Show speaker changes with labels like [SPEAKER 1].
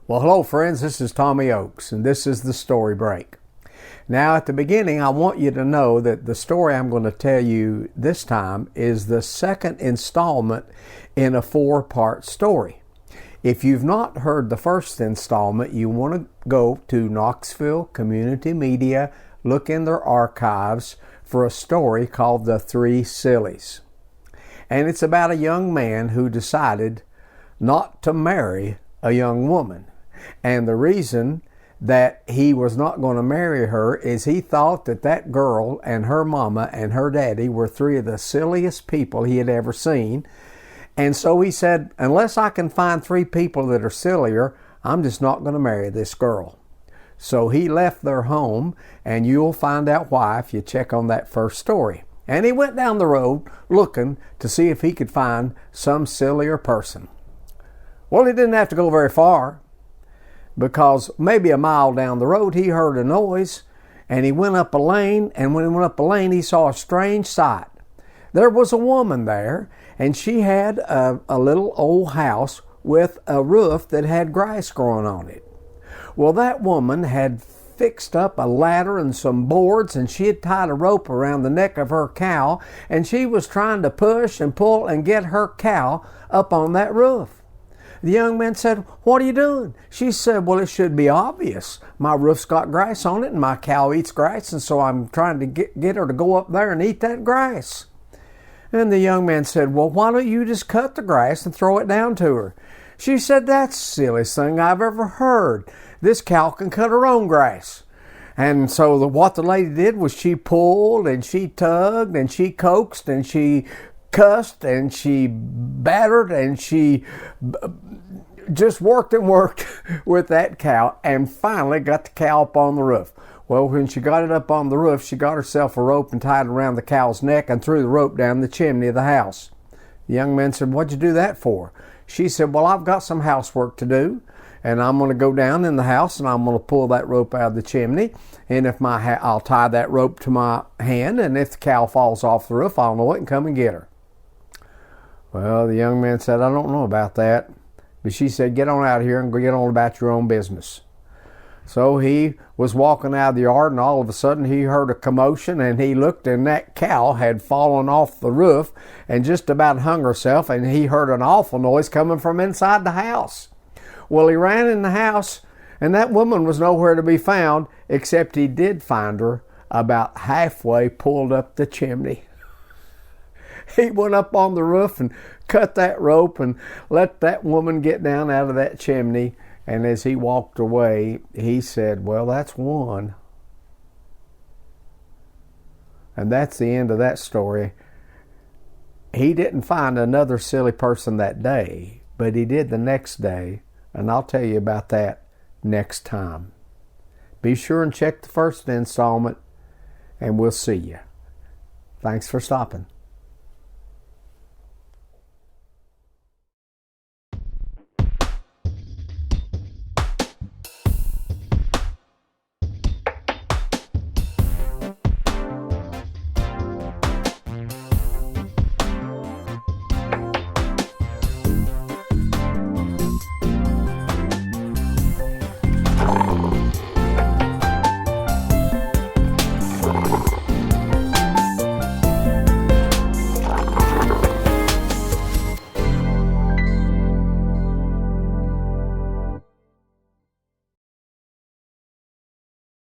[SPEAKER 1] Well, hello friends, this is Tommy Oakes, and this is the Story Break. Now at the beginning, I want you to know that the story I'm going to tell you this time is the second installment in a 4-part story. If you've not heard the first installment, you want to go to Knoxville Community Media, look in their archives for a story called The 3 Sillies. And it's about a young man who decided not to marry a young woman. And the reason that he was not going to marry her is he thought that that girl and her mama and her daddy were 3 of the silliest people he had ever seen. And so he said, unless I can find 3 people that are sillier, I'm just not going to marry this girl. So he left their home, and you'll find out why if you check on that first story. And he went down the road looking to see if he could find some sillier person. Well, he didn't have to go very far, because maybe a mile down the road he heard a noise, and he went up a lane, and when he went up a lane he saw a strange sight. There was a woman there, and she had a little old house with a roof that had grass growing on it. Well, that woman had fixed up a ladder and some boards, and she had tied a rope around the neck of her cow, and she was trying to push and pull and get her cow up on that roof. The young man said, "What are you doing?" She said, "Well, it should be obvious. My roof's got grass on it and my cow eats grass, and so I'm trying to get her to go up there and eat that grass." And the young man said, "Well, why don't you just cut the grass and throw it down to her?" She said, "That's the silliest thing I've ever heard. This cow can cut her own grass." And so what the lady did was she pulled and she tugged and she coaxed and she cussed and she battered and she just worked and worked with that cow, and finally got the cow up on the roof. Well, when she got it up on the roof, she got herself a rope and tied it around the cow's neck and threw the rope down the chimney of the house. The young man said, "What'd you do that for?" She said, "Well, I've got some housework to do, and I'm going to go down in the house and I'm going to pull that rope out of the chimney, and if I'll tie that rope to my hand, and if the cow falls off the roof, I'll know it and come and get her." Well, the young man said, "I don't know about that." But she said, "Get on out of here and go get on about your own business." So he was walking out of the yard, and all of a sudden he heard a commotion, and he looked, and that cow had fallen off the roof and just about hung herself, and he heard an awful noise coming from inside the house. Well, he ran in the house, and that woman was nowhere to be found, except he did find her about halfway pulled up the chimney. He went up on the roof and cut that rope and let that woman get down out of that chimney. And as he walked away, he said, "Well, that's one." And that's the end of that story. He didn't find another silly person that day, but he did the next day. And I'll tell you about that next time. Be sure and check the first installment, and we'll see you. Thanks for stopping.